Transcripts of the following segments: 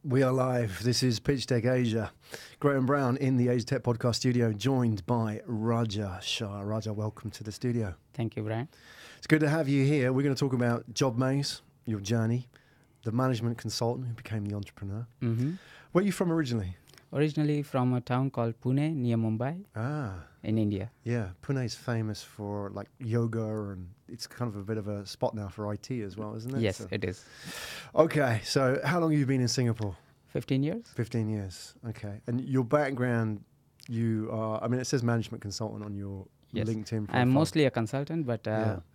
We are live. This is Pitchdeck Asia. Graham Brown in the Asia Tech Podcast studio, joined by Raja Shah. Raja, welcome to the studio. Thank you, Brian. It's good to have you here. We're going to talk about JobMaze, your journey, the management consultant who became the entrepreneur. Mm-hmm. Where are you from originally? Originally from a town called Pune, near Mumbai, in India. Yeah, Pune is famous for like yoga, and it's kind of a bit of a spot now for IT as well, isn't it? Yes, it is. Okay, so how long have you been in Singapore? 15 years. 15 years, okay. And your background, you are, I mean, it says management consultant on your LinkedIn profile. I'm mostly a consultant, but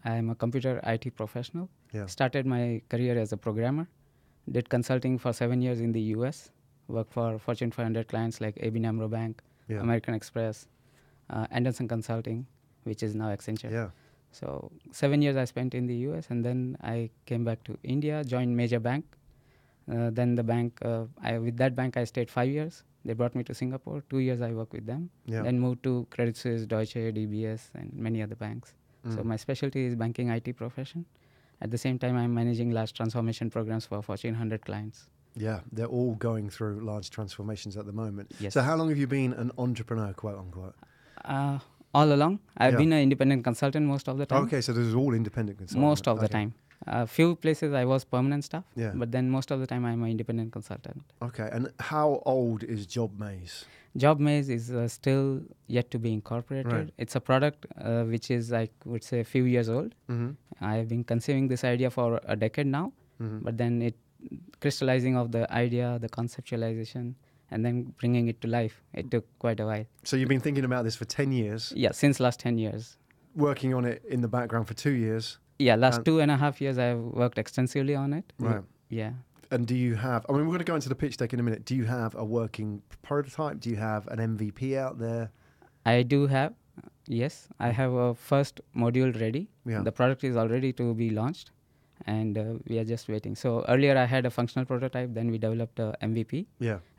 I'm a computer IT professional. Yeah. Started my career as a programmer. Did consulting for 7 years in the US. Worked for Fortune 500 clients like ABN AMRO Bank, American Express, Anderson Consulting, which is now Accenture. Yeah. So 7 years I spent in the US, and then I came back to India, joined major bank. Then the bank, with that bank I stayed 5 years. They brought me to Singapore. 2 years I worked with them. Yeah. Then moved to Credit Suisse, Deutsche, DBS, and many other banks. So my specialty is banking IT profession. At the same time, I'm managing large transformation programs for Fortune 100 clients. Yeah, they're all going through large transformations at the moment. Yes. So how long have you been an entrepreneur, quote unquote? All along. I've been an independent consultant most of the time. Okay, so this is all independent consultant. Most of the time. A few places I was permanent staff, Yeah. but then most of the time I'm an independent consultant. Okay, and how old is JobMaze? JobMaze is still yet to be incorporated. Right. It's a product which is, I would say, a few years old. Mm-hmm. I've been conceiving this idea for a decade now, but then it crystallizing of the idea, the conceptualization, and then bringing it to life. It took quite a while. So you've been thinking about this for 10 years? Yeah, since last 10 years. Working on it in the background for 2 years? Yeah, last 2.5 years I've worked extensively on it. Right. Yeah. And do you have, I mean, we're going to go into the pitch deck in a minute. Do you have a working prototype? Do you have an MVP out there? I do have, yes. I have a first module ready. Yeah. The product is already to be launched, and we are just waiting. So earlier I had a functional prototype, then we developed a MVP,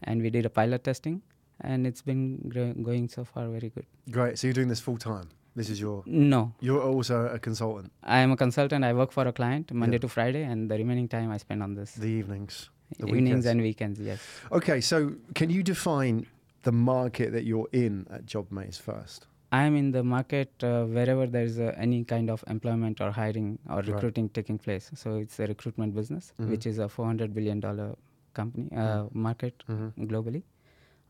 and we did a pilot testing, and it's been going so far very good. Great. So you're doing this full time? This is your... No. You're also a consultant? I am a consultant. I work for a client Monday to Friday, and the remaining time I spend on this. The evenings? The Evenings weekends. and weekends, yes. Okay, so can you define the market that you're in at JobMaze first? I am in the market wherever there is any kind of employment or hiring or recruiting taking place. So it's a recruitment business, which is a $400 billion company market globally.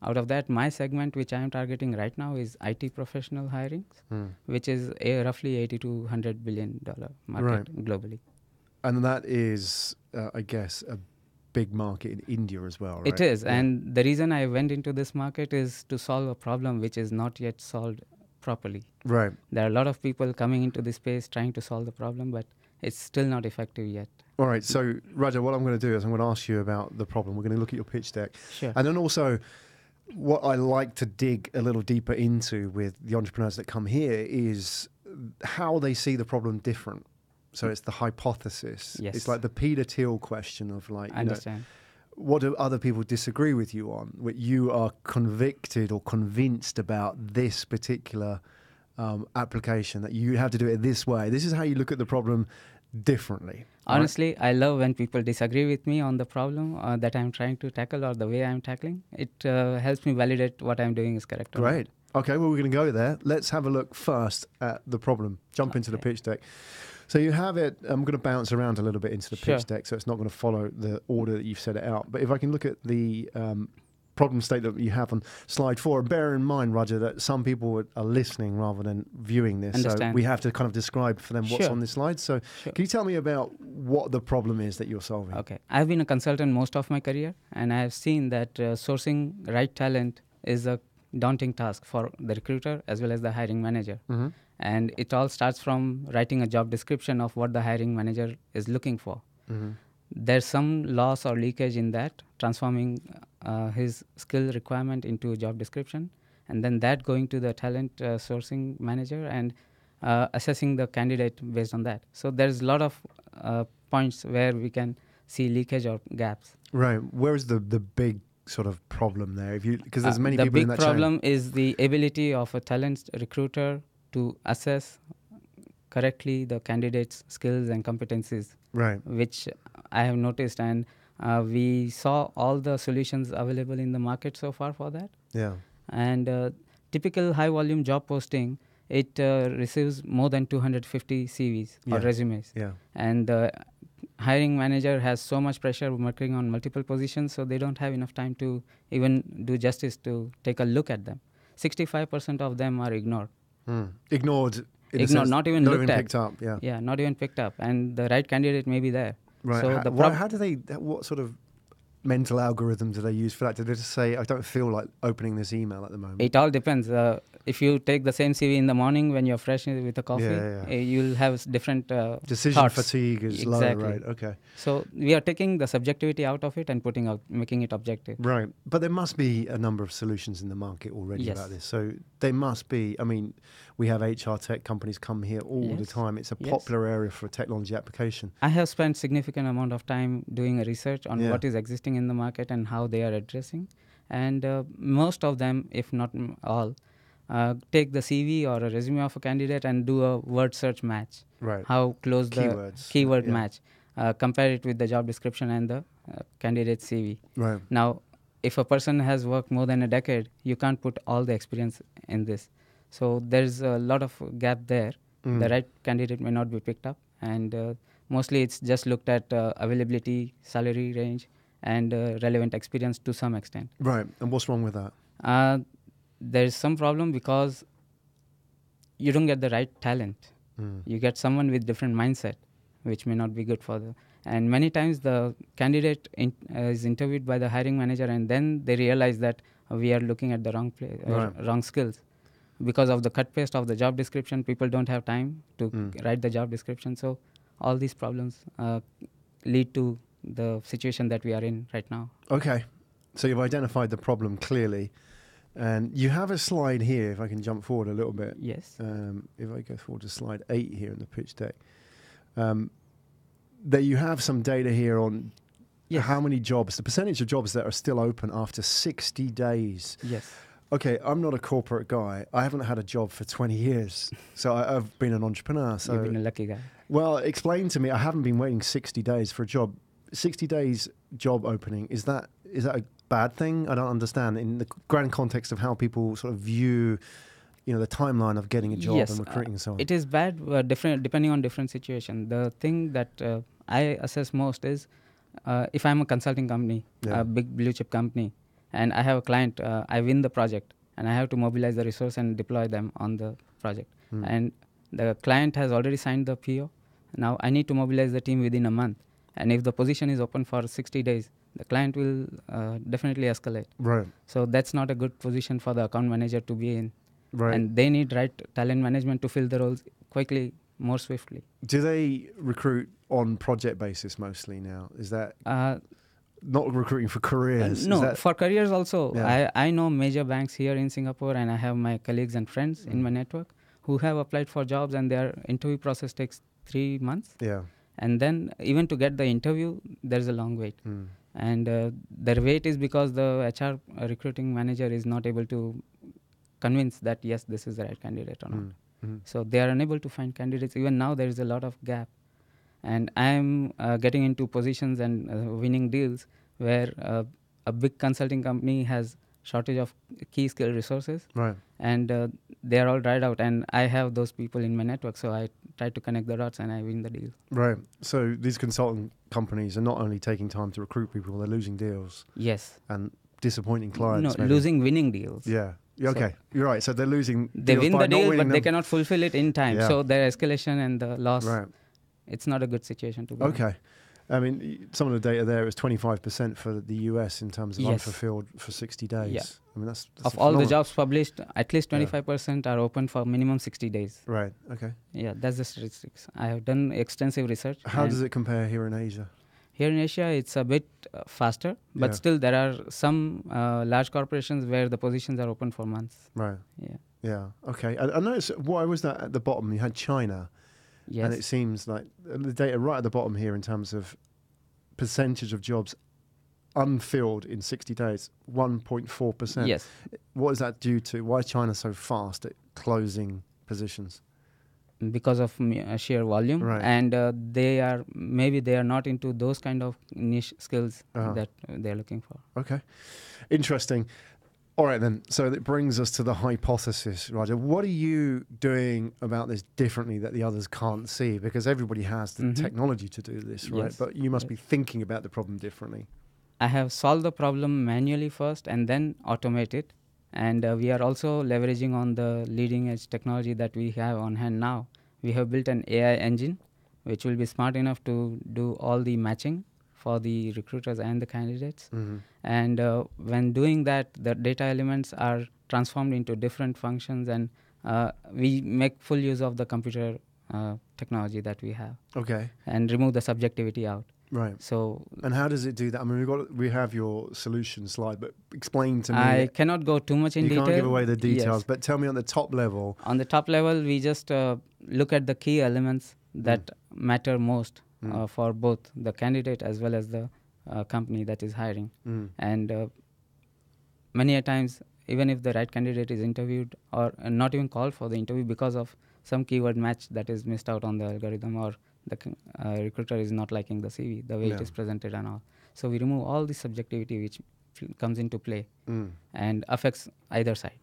Out of that, my segment, which I am targeting right now, is IT professional hirings, which is a roughly $80 to $100 billion market globally. And that is, I guess, a big market in India as well, right? It is. Yeah. And the reason I went into this market is to solve a problem which is not yet solved properly. Right. There are a lot of people coming into this space trying to solve the problem, but it's still not effective yet. All right. So, Raja, what I'm going to do is I'm going to ask you about the problem. We're going to look at your pitch deck. Sure. And then also, what I like to dig a little deeper into with the entrepreneurs that come here is how they see the problem different. So it's the hypothesis. Yes. It's like the Peter Thiel question of like, I understand. What do other people disagree with you on? What you are convicted or convinced about this particular application, that you have to do it this way. This is how you look at the problem differently. Honestly, right? I love when people disagree with me on the problem that I'm trying to tackle or the way I'm tackling. It helps me validate what I'm doing is correct. Great. Okay, well, we're going to go there. Let's have a look first at the problem. Jump into the pitch deck. So you have it, I'm going to bounce around a little bit into the pitch deck, so it's not going to follow the order that you've set it out. But if I can look at the problem statement that you have on slide 4, and bear in mind, Raja, that some people are listening rather than viewing this. Understand. So we have to kind of describe for them what's on this slide. So can you tell me about what the problem is that you're solving? Okay. I've been a consultant most of my career, and I have seen that sourcing right talent is a daunting task for the recruiter as well as the hiring manager. And it all starts from writing a job description of what the hiring manager is looking for. There's some loss or leakage in that, transforming his skill requirement into a job description, and then that going to the talent sourcing manager and assessing the candidate based on that. So there's a lot of points where we can see leakage or gaps. Right. Where is the big sort of problem there? Because there's many people in that chain. The big problem is the ability of a talent recruiter to assess correctly the candidate's skills and competencies, right? Which I have noticed, and We saw all the solutions available in the market so far for that. Yeah. And typical high volume job posting, it receives more than 250 CVs or resumes. Yeah. And the hiring manager has so much pressure working on multiple positions, so they don't have enough time to even do justice to take a look at them. 65% of them are ignored. Ignored. Ignored, not even looked at. Picked up. Yeah. Yeah, not even picked up. And the right candidate may be there. Right. So how do they? What sort of mental algorithm do they use for that? Do they just say, "I don't feel like opening this email at the moment"? It all depends. If you take the same CV in the morning when you're fresh with a coffee, you'll have different decision thoughts. fatigue is exactly. low, right? Okay. So we are taking the subjectivity out of it and making it objective. Right. But there must be a number of solutions in the market already about this. So they must be. I mean, we have HR tech companies come here all the time. It's a popular area for technology application. I have spent significant amount of time doing a research on what is existing in the market and how they are addressing. And most of them, if not all, take the CV or a resume of a candidate and do a word search match. Right. How close Keywords. the keyword match. Compare it with the job description and the candidate CV. Right. Now, if a person has worked more than a decade, you can't put all the experience in this. So there's a lot of gap there. The right candidate may not be picked up. And mostly it's just looked at availability, salary range, and relevant experience to some extent. Right. And what's wrong with that? There's some problem because you don't get the right talent. You get someone with different mindset, which may not be good for the... And many times the candidate is interviewed by the hiring manager, and then they realize that we are looking at the wrong place, wrong skills. Because of the cut paste of the job description, people don't have time to write the job description. So all these problems lead to the situation that we are in right now. Okay. So you've identified the problem clearly. And you have a slide here, if I can jump forward a little bit. Yes. If I go forward to slide 8 here in the pitch deck. That you have some data here on how many jobs, the percentage of jobs that are still open after 60 days. Yes. Okay, I'm not a corporate guy. I haven't had a job for 20 years. So I've been an entrepreneur. So you've been a lucky guy. Well, explain to me, I haven't been waiting 60 days for a job. 60 days job opening, is that a bad thing? I don't understand in the grand context of how people sort of view, the timeline of getting a job and recruiting and so on. It is bad, different depending on different situation. The thing that I assess most is if I'm a consulting company, a big blue chip company, and I have a client, I win the project, and I have to mobilize the resource and deploy them on the project. And the client has already signed the PO. Now I need to mobilize the team within a month. And if the position is open for 60 days, the client will definitely escalate. Right. So that's not a good position for the account manager to be in. Right. And they need right talent management to fill the roles quickly, more swiftly. Do they recruit on project basis mostly now? Is that not recruiting for careers? No, for careers also. Yeah. I know major banks here in Singapore, and I have my colleagues and friends in my network who have applied for jobs, and their interview process takes 3 months. Yeah. And then even to get the interview, there's a long wait. And the wait is because the HR recruiting manager is not able to convince that, yes, this is the right candidate or not. So they are unable to find candidates. Even now, there is a lot of gap. And I'm getting into positions and winning deals where a big consulting company has shortage of key skill resources. Right. And they are all dried out. And I have those people in my network, so I try to connect the dots and I win the deal. Right. So these consulting companies are not only taking time to recruit people, they're losing deals. Yes. And disappointing clients. No, losing winning deals. Yeah. Okay, so you're right. So they're losing. They win the deal, but they cannot fulfill it in time. Yeah. So their escalation and the loss. Right. It's not a good situation to be in. Okay. I mean, some of the data there is 25% for the US in terms of unfulfilled for 60 days. Yeah. I mean, that's of all the jobs published, at least 25% are open for minimum 60 days. Right. Okay. Yeah, that's the statistics. I have done extensive research. How does it compare here in Asia? Here in Asia, it's a bit faster, but still there are some large corporations where the positions are open for months. Right. Yeah. Yeah. Okay. I noticed, why was that at the bottom? You had China. Yes. And it seems like the data right at the bottom here in terms of percentage of jobs unfilled in 60 days, 1.4%. Yes. What is that due to? Why is China so fast at closing positions? because of sheer volume, Right. and they are not into those kind of niche skills that they're looking for. Okay, interesting. All right then, so that brings us to the hypothesis, Raja. What are you doing about this differently that the others can't see? Because everybody has the technology to do this, right? Yes. But you must be thinking about the problem differently. I have solved the problem manually first and then automate it. And we are also leveraging on the leading edge technology that we have on hand now. We have built an AI engine which will be smart enough to do all the matching for the recruiters and the candidates. And when doing that, the data elements are transformed into different functions, and we make full use of the computer technology that we have. Okay. And remove the subjectivity out. Right. So, and how does it do that? I mean, we have your solution slide, but explain to me. I cannot go too much in detail. You can't give away the details, yes. But tell me on the top level. On the top level, we just look at the key elements that matter most for both the candidate as well as the company that is hiring. And many a times, even if the right candidate is interviewed or not even called for the interview because of some keyword match that is missed out on the algorithm, or the recruiter is not liking the CV, the way it is presented and all. So we remove all the subjectivity which comes into play and affects either side.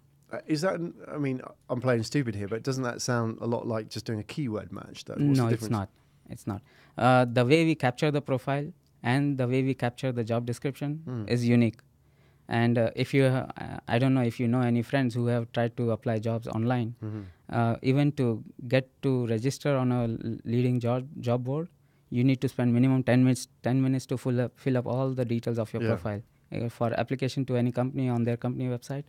Is that, I mean, I'm playing stupid here, but doesn't that sound a lot like just doing a keyword match though? No, it's not. It's not. The way we capture the profile and the way we capture the job description is unique. And if you, I don't know if you know any friends who have tried to apply jobs online, even to get to register on a leading job board, you need to spend minimum 10 minutes to fill up all the details of your profile. For application to any company on their company website,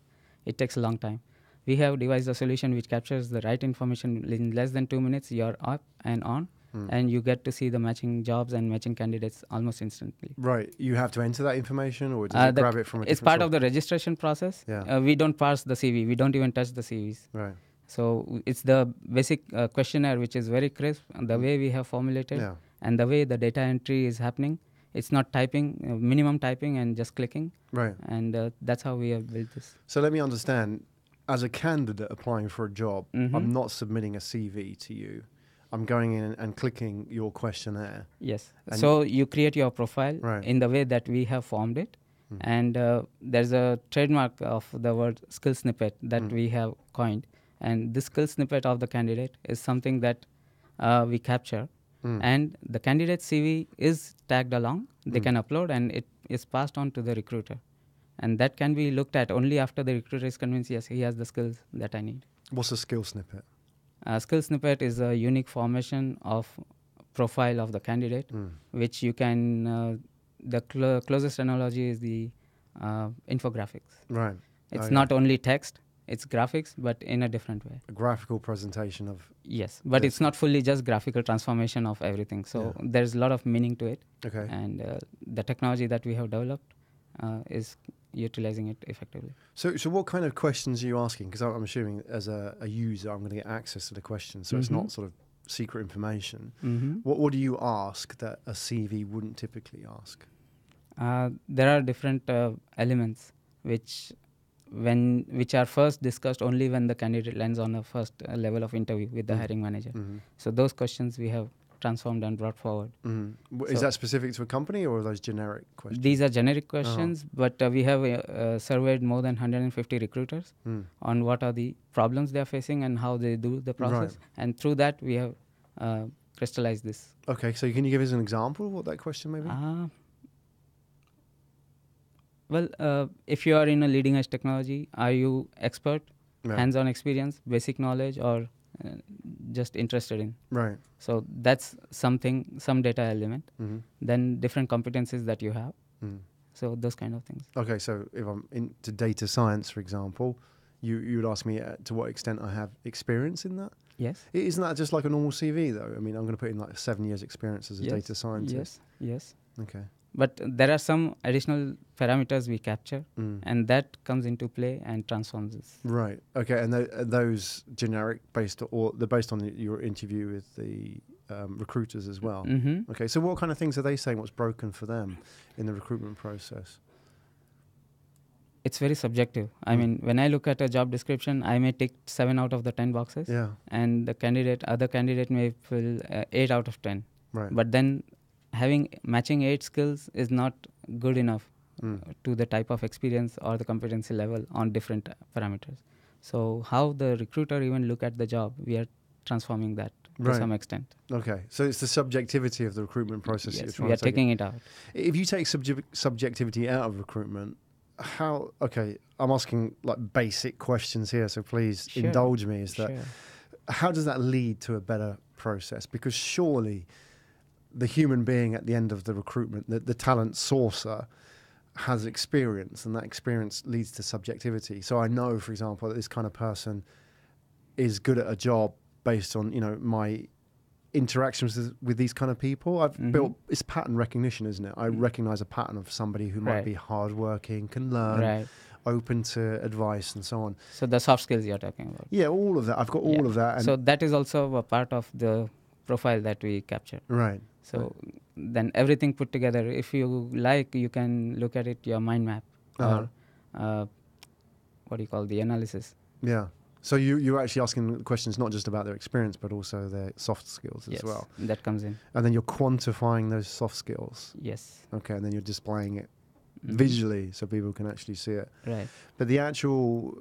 it takes a long time. We have devised a solution which captures the right information in less than 2 minutes. You're up and on. And you get to see the matching jobs and matching candidates almost instantly. Right. You have to enter that information, or does it grab it from a different It's part source? of the registration process. We don't parse the CV. We don't even touch the CVs. Right. So it's the basic questionnaire which is very crisp, and the way we have formulated and the way the data entry is happening. It's not typing, minimum typing and just clicking. Right. And that's how we have built this. So let me understand. As a candidate applying for a job, I'm not submitting a CV to you. I'm going in and clicking your questionnaire. Yes. So you create your profile in the way that we have formed it. And there's a trademark of the word skill snippet that we have coined. And this skill snippet of the candidate is something that we capture. And the candidate CV is tagged along. They can upload, and it is passed on to the recruiter. And that can be looked at only after the recruiter is convinced, yes, he has the skills that I need. What's a skill snippet? Skill snippet is a unique formation of profile of the candidate, which you can, the closest analogy is the infographics. Right. It's not only text, it's graphics, but in a different way. A graphical presentation of... Yes, but it's not fully just graphical transformation of everything. So there's a lot of meaning to it. Okay. And the technology that we have developed is utilizing it effectively. So what kind of questions are you asking? Because I'm assuming as a user, I'm going to get access to the questions, so it's not sort of secret information. What do you ask that a CV wouldn't typically ask? There are different elements which are first discussed only when the candidate lands on a first level of interview with the hiring manager. So those questions we have transformed and brought forward. Is that specific to a company, or are those generic questions? These are generic questions, but we have surveyed more than 150 recruiters on what are the problems they are facing and how they do the process. And through that, we have crystallized this. Okay, so can you give us an example of what that question may be? Well, if you are in a leading edge technology, are you expert, hands-on experience, basic knowledge, or just interested in? Right. So that's some data element. Then different competencies that you have. So those kind of things. Okay, so if I'm into data science, for example, you would ask me to what extent I have experience in that? Yes. Isn't that just like a normal CV though? I mean, I'm going to put in like 7 years experience as a data scientist. Yes. Okay. But there are some additional parameters we capture, and that comes into play and transforms this. Right. Okay. And those generic they're based on your interview with the recruiters as well. Okay. So what kind of things are they saying? What's broken for them in the recruitment process? it's very subjective. I mean, when I look at a job description, I may tick 7 out of the 10 boxes, and the other candidate may fill 8 out of 10. Right. But then matching 8 skills is not good enough to the type of experience or the competency level on different parameters. So how the recruiter even look at the job, we are transforming that to some extent. Okay, so it's the subjectivity of the recruitment process. Yes, we are taking it out. If you take subjectivity out of recruitment, I'm asking like basic questions here, so please indulge me. How does that lead to a better process? Because surely the human being at the end of the recruitment, the talent sourcer, has experience, and that experience leads to subjectivity. So I know, for example, that this kind of person is good at a job based on, my interactions with these kind of people. I've built, it's pattern recognition, isn't it? I recognize a pattern of somebody who might be hardworking, can learn, open to advice and so on. So the soft skills you're talking about. Yeah, all of that. I've got all of that. And so that is also a part of the profile that we capture. Right. So then everything put together, if you like, you can look at it, your mind map, or what do you call the analysis. Yeah. So you're actually asking questions not just about their experience, but also their soft skills as well. Yes, that comes in. And then you're quantifying those soft skills. Yes. Okay, and then you're displaying it visually so people can actually see it. Right. But the actual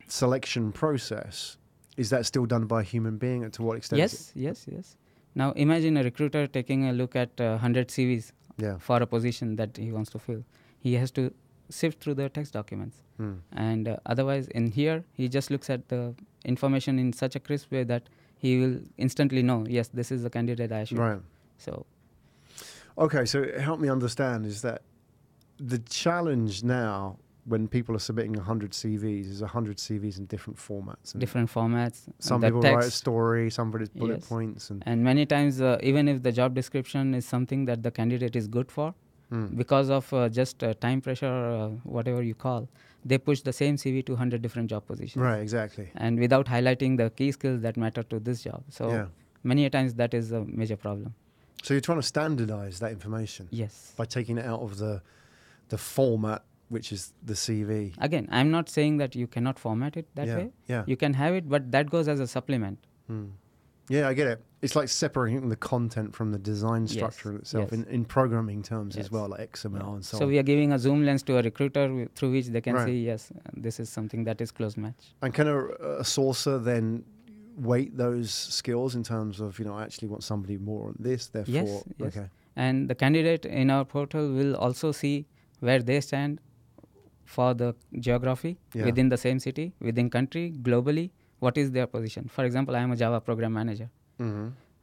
selection process, is that still done by a human being, and to what extent? Yes. Now imagine a recruiter taking a look at 100 CVs for a position that he wants to fill. He has to sift through the text documents. And otherwise, in here, he just looks at the information in such a crisp way that he will instantly know, yes, this is the candidate I should. Right. So. Okay, so help me understand, is that the challenge now when people are submitting 100 CVs is 100 CVs in different formats. Different formats. Some people write a story, some write bullet points. And many times, even if the job description is something that the candidate is good for, because of just time pressure or whatever you call, they push the same CV to 100 different job positions. Right, exactly. And without highlighting the key skills that matter to this job. So many a times that is a major problem. So you're trying to standardize that information? Yes. By taking it out of the format, which is the CV. Again, I'm not saying that you cannot format it that way. Yeah. You can have it, but that goes as a supplement. Yeah, I get it. It's like separating the content from the design structure itself in programming terms as well, like XML and so on. So we are giving a zoom lens to a recruiter through which they can see, yes, this is something that is close match. And can a sourcer then weight those skills in terms of, I actually want somebody more on this, therefore... Yes. Okay. And the candidate in our portal will also see where they stand for the geography within the same city, within country, globally. What is their position? For example, I am a Java program manager.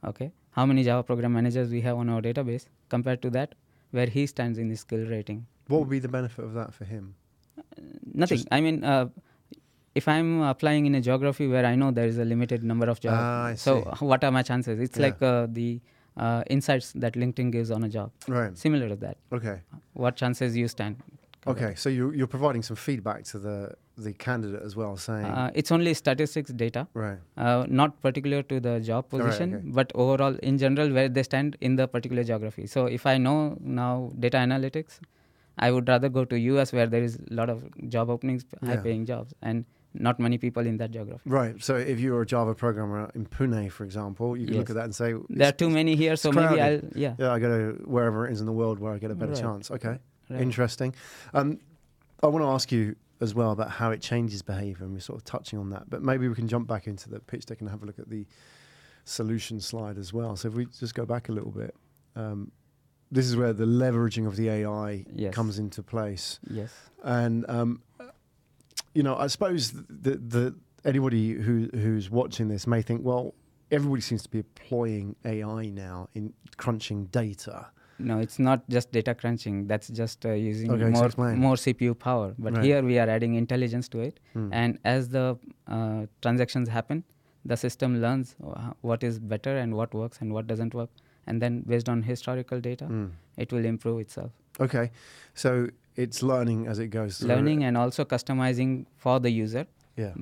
Okay. How many Java program managers we have on our database compared to that, where he stands in the skill rating? What would be the benefit of that for him? Nothing. I mean, if I'm applying in a geography where I know there is a limited number of jobs, so what are my chances? It's like the insights that LinkedIn gives on a job. Right. Similar to that. Okay. What chances you stand? Okay, so you're providing some feedback to the candidate as well, saying... it's only statistics data, right? Not particular to the job position, but overall, in general, where they stand in the particular geography. So if I know now data analytics, I would rather go to US where there is a lot of job openings, high-paying jobs, and not many people in that geography. Right, so if you're a Java programmer in Pune, for example, you can look at that and say... There are too many here, so maybe I'll... Yeah, I go to wherever it is in the world where I get a better chance. Okay. Right. Interesting. I want to ask you as well about how it changes behavior, and we're sort of touching on that, but maybe we can jump back into the pitch deck and have a look at the solution slide as well. So if we just go back a little bit, this is where the leveraging of the AI comes into place. Yes. And, I suppose the anybody who's watching this may think, well, everybody seems to be employing AI now in crunching data. No, it's not just data crunching. That's just using more CPU power. But here we are adding intelligence to it. And as the transactions happen, the system learns what is better and what works and what doesn't work. And then based on historical data, it will improve itself. Okay. So it's learning as it goes through. Learning and also customizing for the user.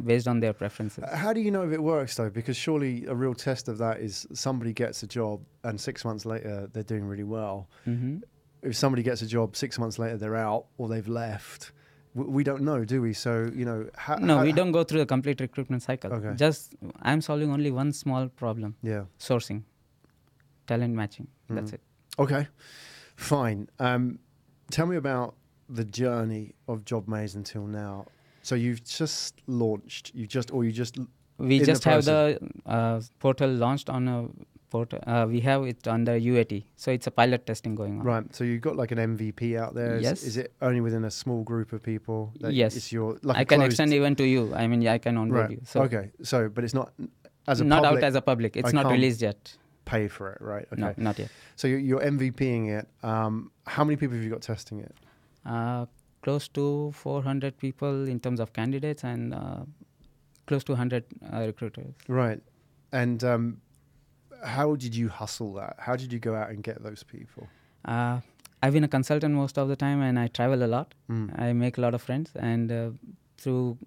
Based on their preferences. How do you know if it works, though? Because surely a real test of that is somebody gets a job and 6 months later they're doing really well. If somebody gets a job 6 months later they're out or they've left, We don't know, do we? So, No, we don't go through the complete recruitment cycle. Okay. Just I'm solving only one small problem. Yeah. Sourcing, talent matching. That's it. Okay, fine. Tell me about the journey of JobMaze until now. So you've just launched. We in just the have the portal launched on a portal. We have it under UAT. So it's a pilot testing going on. Right. So you've got like an MVP out there. Yes. Is it only within a small group of people? Yes. It's your, like I can extend even to you. I mean, I can onboard you. So okay. So, but it's not as a not public, out as a public. It's I not can't released yet. pay for it, right? Okay. No, not yet. So you're MVPing it. How many people have you got testing it? Close to 400 people in terms of candidates and close to 100 recruiters. Right. And how did you hustle that? How did you go out and get those people? I've been a consultant most of the time and I travel a lot. I make a lot of friends and through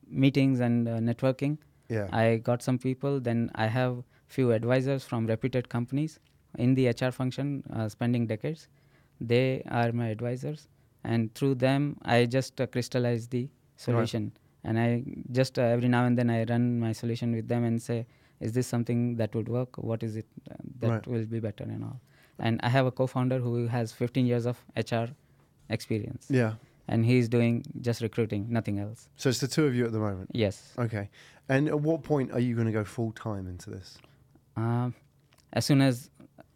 meetings and networking, I got some people. Then I have few advisors from reputed companies in the HR function spending decades. They are my advisors. And through them, I just crystallize the solution. Right. And I just every now and then I run my solution with them and say, is this something that would work? What is it that will be better and all? And I have a co-founder who has 15 years of HR experience. Yeah. And he's doing just recruiting, nothing else. So it's the two of you at the moment? Yes. Okay. And at what point are you going to go full-time into this? As soon as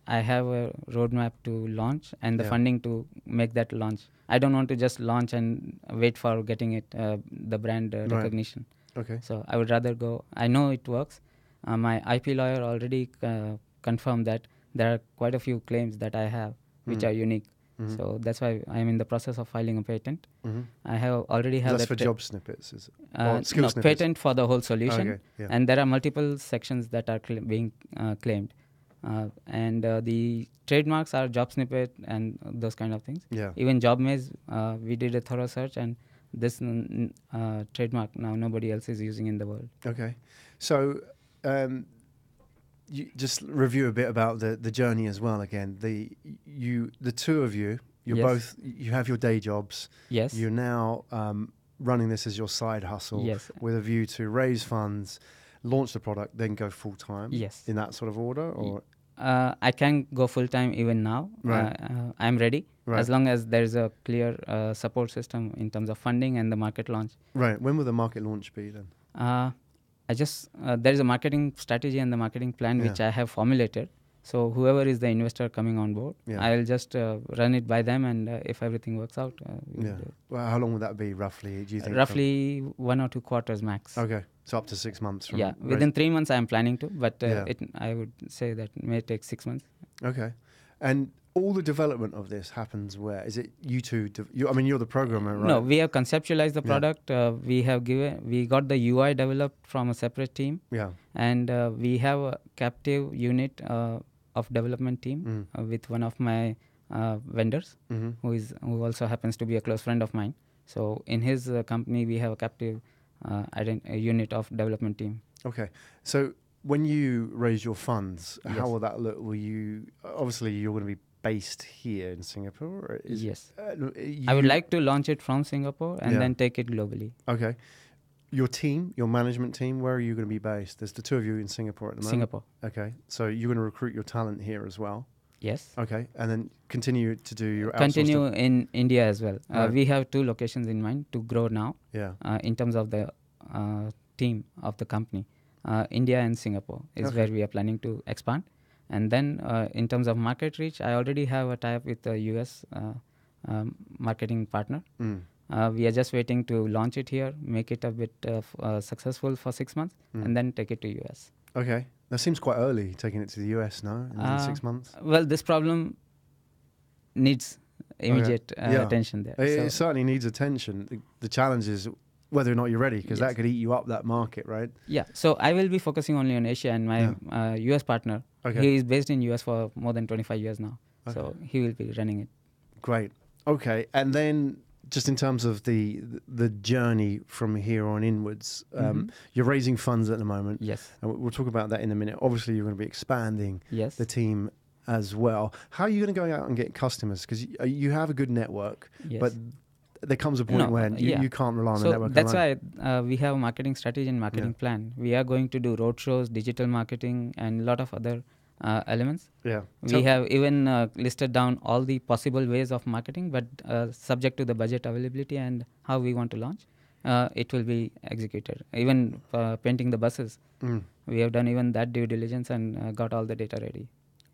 I have a roadmap to launch and the funding to make that launch. I don't want to just launch and wait for getting it, the brand recognition. Okay. So I would rather go. I know it works. My IP lawyer already confirmed that there are quite a few claims that I have which are unique. So that's why I'm in the process of filing a patent. I have already have that's that for job snippets, is it? No, snippets? Patent for the whole solution. Okay, yeah. And there are multiple sections that are being claimed. And the trademarks are job snippet and those kind of things. Yeah. Even JobMaze, we did a thorough search and this trademark now nobody else is using in the world. Okay. So you just review a bit about the journey as well again. The two of you, both, you have your day jobs. Yes. You're now running this as your side hustle with a view to raise funds, launch the product, then go full time. Yes. In that sort of order, or I can go full time even now. Right. I'm ready Right. as long as there's a clear support system in terms of funding and the market launch. Right. When will the market launch be then? There is a marketing strategy and the marketing plan which I have formulated. So whoever is the investor coming on board, I'll just run it by them, and if everything works out, we'll do it. Well, how long would that be roughly? Do you think? Roughly 1 or 2 quarters max. Okay, so up to 6 months. From within 3 months I'm planning to, but I would say that it may take 6 months. Okay, and all the development of this happens where? Is it you two? You're the programmer, right? No, we have conceptualized the product. We got the UI developed from a separate team. Yeah, and we have a captive unit of development team with one of my vendors, who also happens to be a close friend of mine. So in his company, we have a captive unit of development team. Okay, so when you raise your funds, how will that look? Obviously you're going to be based here in Singapore? Or yes. I would like to launch it from Singapore and then take it globally. Okay. Your team, your management team, where are you going to be based? There's the two of you in Singapore at the moment. Singapore. Okay. So you're going to recruit your talent here as well? Yes. Okay. And then continue to do your Continue in India as well. We have 2 locations in mind to grow now. Yeah. In terms of the team of the company. India and Singapore is where we are planning to expand. And then in terms of market reach, I already have a tie-up with a US marketing partner. We are just waiting to launch it here, make it a bit successful for 6 months, and then take it to US. Okay. That seems quite early, taking it to the US now, in 6 months. Well, this problem needs immediate attention there. It certainly needs attention. The challenge is whether or not you're ready, because that could eat you up, that market, right? Yeah. So I will be focusing only on Asia, and my US partner, he is based in US for more than 25 years now. Okay. So he will be running it. Great. Okay. And then just in terms of the journey from here on inwards, you're raising funds at the moment. Yes. And we'll talk about that in a minute. Obviously, you're going to be expanding the team as well. How are you going to go out and get customers? Because you have a good network, but there comes a point when you can't rely on the so network that's alone. why we have a marketing strategy and marketing plan. We are going to do roadshows, digital marketing, and a lot of other elements. Yeah. We have even listed down all the possible ways of marketing, but subject to the budget availability and how we want to launch, it will be executed. Even painting the buses, we have done even that due diligence and got all the data ready.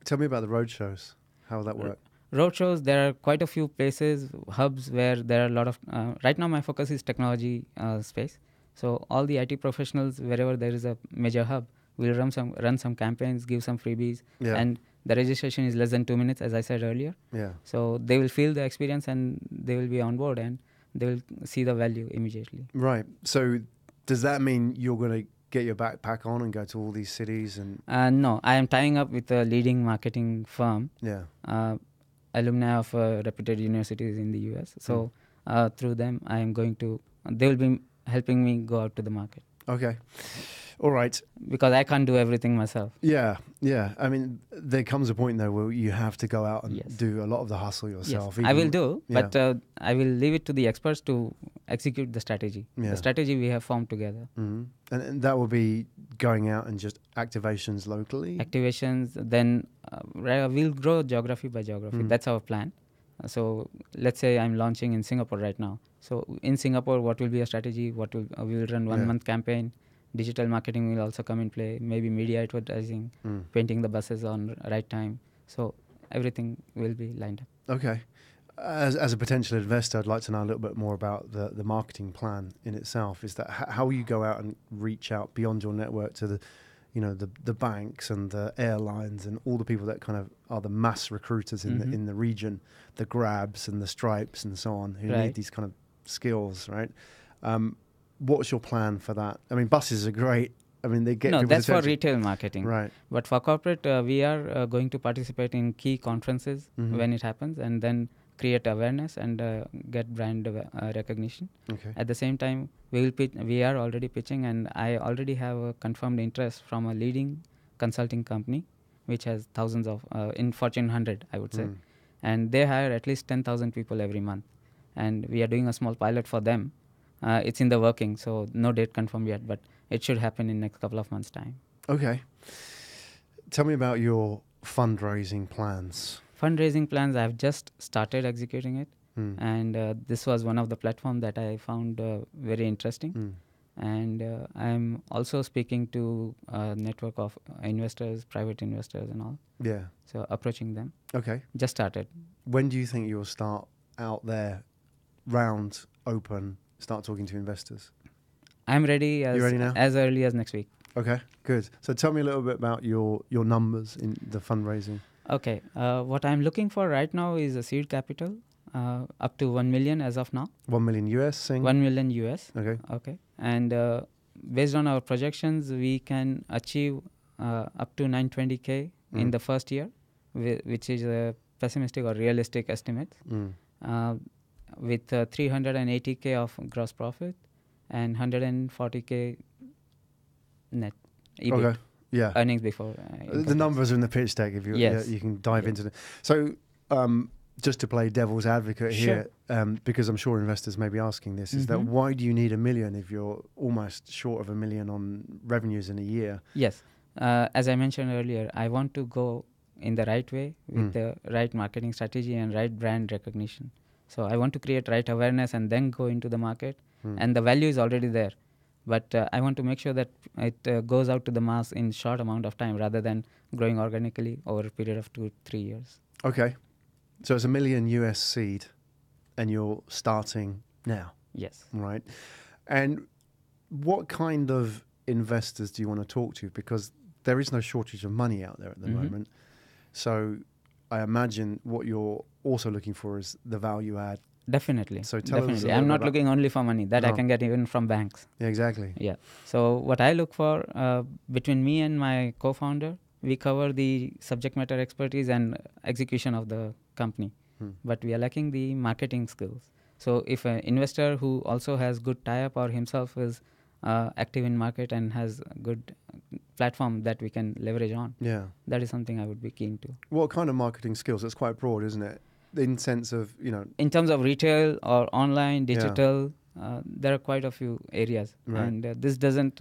Tell me about the road shows. How will that work? Roadshows, there are quite a few places, hubs where there are a lot of... right now my focus is technology space. So all the IT professionals, wherever there is a major hub, we'll run some campaigns, give some freebies, and the registration is less than 2 minutes, as I said earlier. Yeah. So they will feel the experience and they will be on board and they will see the value immediately. Right. So does that mean you're going to get your backpack on and go to all these cities? And no, I am tying up with a leading marketing firm. Alumni of reputed universities in the US. So through them, I am going to... They will be helping me go out to the market. Okay. All right. Because I can't do everything myself. Yeah. I mean, there comes a point, though, where you have to go out and do a lot of the hustle yourself. Yes, I will do, but I will leave it to the experts to execute the strategy. Yeah. The strategy we have formed together. Mm-hmm. And that will be going out and just activations locally? Activations, then we'll grow geography by geography. That's our plan. So let's say I'm launching in Singapore right now. So in Singapore, what will be a strategy? We will run 1 month campaign. Digital marketing will also come in play. Maybe media advertising, painting the buses on right time. So everything will be lined up. Okay. As a potential investor, I'd like to know a little bit more about the marketing plan in itself. Is that how will you go out and reach out beyond your network to the banks and the airlines and all the people that kind of are the mass recruiters in the region, the Grabs and the Stripes and so on, who need these kind of skills, right? What's your plan for that? I mean, buses are great. I mean, they get no, that's attention. For retail marketing. Right. But for corporate, we are going to participate in key conferences when it happens, and then create awareness and get brand recognition. Okay. At the same time, we are already pitching, and I already have a confirmed interest from a leading consulting company, which has thousands of in Fortune 100, I would say, and they hire at least 10,000 people every month, and we are doing a small pilot for them. It's in the working, so no date confirmed yet, but it should happen in next couple of months' time. Okay. Tell me about your fundraising plans. Fundraising plans, I've just started executing it. And this was one of the platforms that I found very interesting. And I'm also speaking to a network of investors, private investors and all. Yeah. So approaching them. Okay. Just started. When do you think you'll start out there, round, open, start talking to investors? I'm ready. You ready now? As early as next week. Okay, good. So tell me a little bit about your numbers in the fundraising. Okay. What I'm looking for right now is a seed capital up to 1 million as of now. 1 million US, saying? 1 million US. Okay. Okay. And based on our projections, we can achieve up to 920K in the first year, which is a pessimistic or realistic estimate. With 380K of gross profit and 140K net EBIT. Okay. Yeah. Earnings before. The numbers are in the pitch deck if you can dive into them. So just to play devil's advocate here, because I'm sure investors may be asking this, is that why do you need 1 million if you're almost short of 1 million on revenues in a year? Yes. As I mentioned earlier, I want to go in the right way with the right marketing strategy and right brand recognition. So I want to create right awareness and then go into the market. And the value is already there. But I want to make sure that it goes out to the mass in short amount of time rather than growing organically over a period of 2-3 years. Okay. So it's 1 million US seed and you're starting now. Yes. Right. And what kind of investors do you want to talk to? Because there is no shortage of money out there at the moment. So I imagine what you're also looking for is the value add. Definitely. So tell us. I'm not looking only for money. That I can get even from banks. Yeah, exactly. Yeah. So what I look for between me and my co-founder, we cover the subject matter expertise and execution of the company. But we are lacking the marketing skills. So if an investor who also has good tie-up or himself is active in market and has a good platform that we can leverage on, that is something I would be keen to. What kind of marketing skills? It's quite broad, isn't it? in sense of, in terms of retail or online, digital, there are quite a few areas. Right. And this doesn't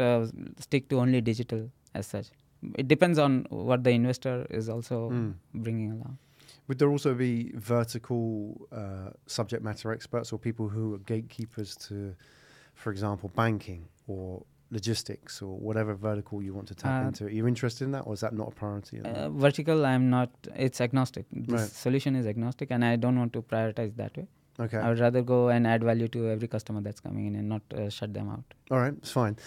stick to only digital as such. It depends on what the investor is also bringing along. Would there also be vertical subject matter experts or people who are gatekeepers to, for example, banking or logistics or whatever vertical you want to tap into? Are you interested in that, or is that not a priority? Vertical, I'm not. It's agnostic. This Right. solution is agnostic, and I don't want to prioritize that way. Okay. I would rather go and add value to every customer that's coming in and not shut them out. All right, it's fine.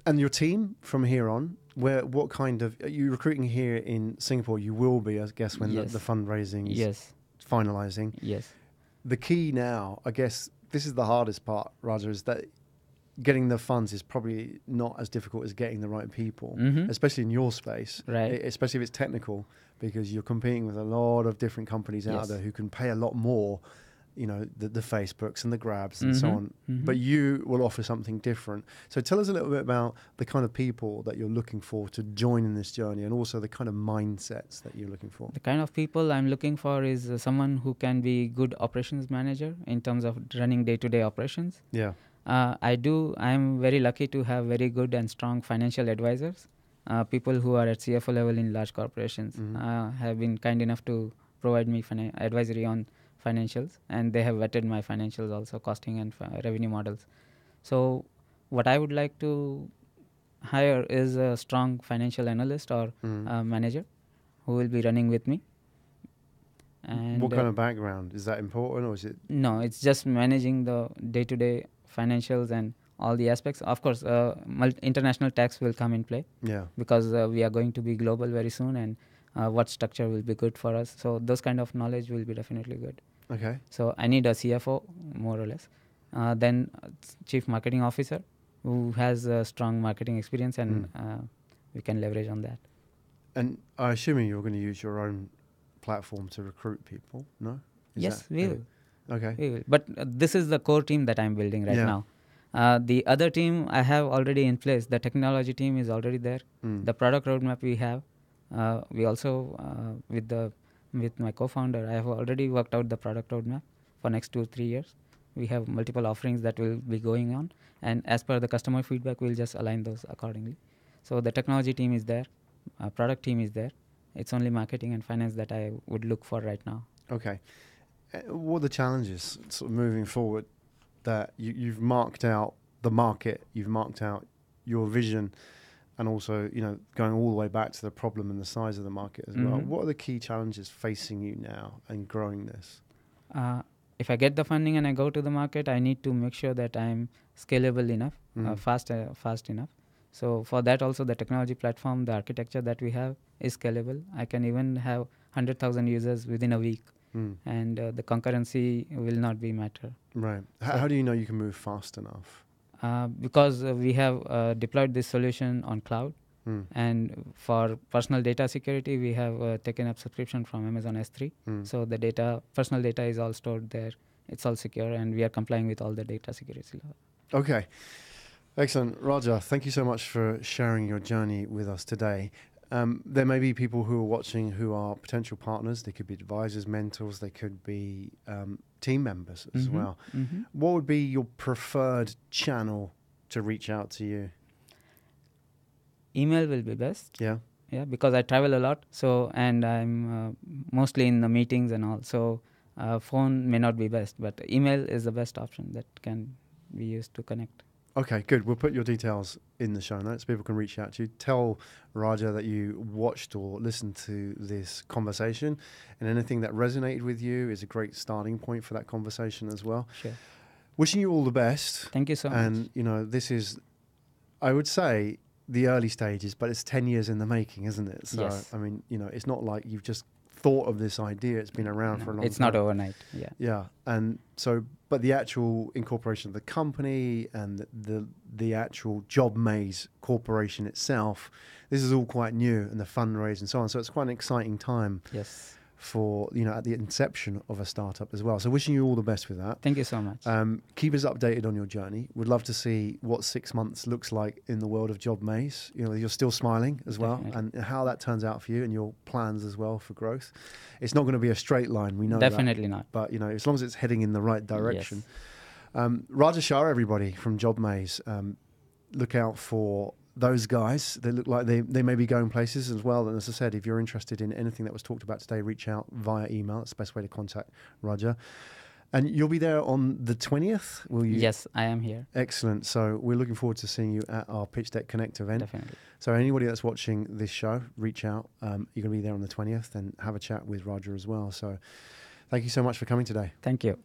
And your team from here on, what kind of, are you recruiting here in Singapore? You will be, I guess, when Yes. the fundraising is Yes. finalizing. Yes. The key now, I guess, this is the hardest part, Raja, is that getting the funds is probably not as difficult as getting the right people, especially in your space, Right. especially if it's technical, because you're competing with a lot of different companies out Yes. there who can pay a lot more, the Facebooks and the Grabs and so on. But you will offer something different. So tell us a little bit about the kind of people that you're looking for to join in this journey, and also the kind of mindsets that you're looking for. The kind of people I'm looking for is someone who can be good operations manager in terms of running day-to-day operations. Yeah. I'm very lucky to have very good and strong financial advisors. People who are at CFO level in large corporations have been kind enough to provide me advisory on financials, and they have vetted my financials also, costing and revenue models. So what I would like to hire is a strong financial analyst or manager who will be running with me. And what kind of background? Is that important, or is it? No, it's just managing the day-to-day financials and all the aspects. Of course, international tax will come in play. Yeah. Because we are going to be global very soon, and what structure will be good for us. So those kind of knowledge will be definitely good. Okay. So I need a CFO, more or less. Then Chief Marketing Officer, who has a strong marketing experience, and we can leverage on that. And I'm assuming you're going to use your own platform to recruit people, no? Yes, we will. Okay. We will. But this is the core team that I'm building right Yeah. now. The other team I have already in place. The technology team is already there. The product roadmap we have. We also, with my co-founder, I have already worked out the product roadmap for next 2-3 years. We have multiple offerings that will be going on, and as per the customer feedback, we'll just align those accordingly. So the technology team is there, product team is there. It's only marketing and finance that I would look for right now. Okay. What are the challenges sort of moving forward that you've marked out the market, you've marked out your vision, and also, going all the way back to the problem and the size of the market as well. What are the key challenges facing you now in growing this? If I get the funding and I go to the market, I need to make sure that I'm scalable enough, fast enough. So for that also, the technology platform, the architecture that we have is scalable. I can even have 100,000 users within a week, and the concurrency will not be matter. Right. How do you know you can move fast enough? Because we have deployed this solution on cloud, and for personal data security, we have taken up subscription from Amazon S3. So the personal data is all stored there. It's all secure, and we are complying with all the data security law. Okay. Excellent. Raja, thank you so much for sharing your journey with us today. There may be people who are watching who are potential partners. They could be advisors, mentors. They could be team members as well. What would be your preferred channel to reach out to you? Email will be best. Yeah. Yeah, because I travel a lot. So, and I'm mostly in the meetings and all. So, phone may not be best, but email is the best option that can be used to connect. Okay, good. We'll put your details in the show notes. People can reach out to you. Tell Raja that you watched or listened to this conversation, and anything that resonated with you is a great starting point for that conversation as well. Sure. Wishing you all the best. Thank you so much. And, this is, I would say, the early stages, but it's 10 years in the making, isn't it? So, yes. I mean, it's not like you've just thought of this idea. It's been around for a long time. It's not overnight. Yeah. Yeah. And so, but the actual incorporation of the company and the actual JobMaze corporation itself, this is all quite new, and the fundraise and so on. So it's quite an exciting time Yes. for, at the inception of a startup as well. So wishing you all the best with that. Thank you so much. Keep us updated on your journey. We'd love to see what 6 months looks like in the world of JobMaze. You're still smiling as well, and how that turns out for you and your plans as well for growth. It's not going to be a straight line, we know Definitely that. not. But, as long as it's heading in the right direction. Yes. Raja Shah, everybody, from JobMaze, look out for those guys. They look like they may be going places as well. And as I said, if you're interested in anything that was talked about today, reach out via email. It's the best way to contact Raja. And you'll be there on the 20th, will you? Yes, I am here. Excellent. So we're looking forward to seeing you at our Pitch Deck Connect event. Definitely. So anybody that's watching this show, reach out. You're going to be there on the 20th and have a chat with Raja as well. So thank you so much for coming today. Thank you.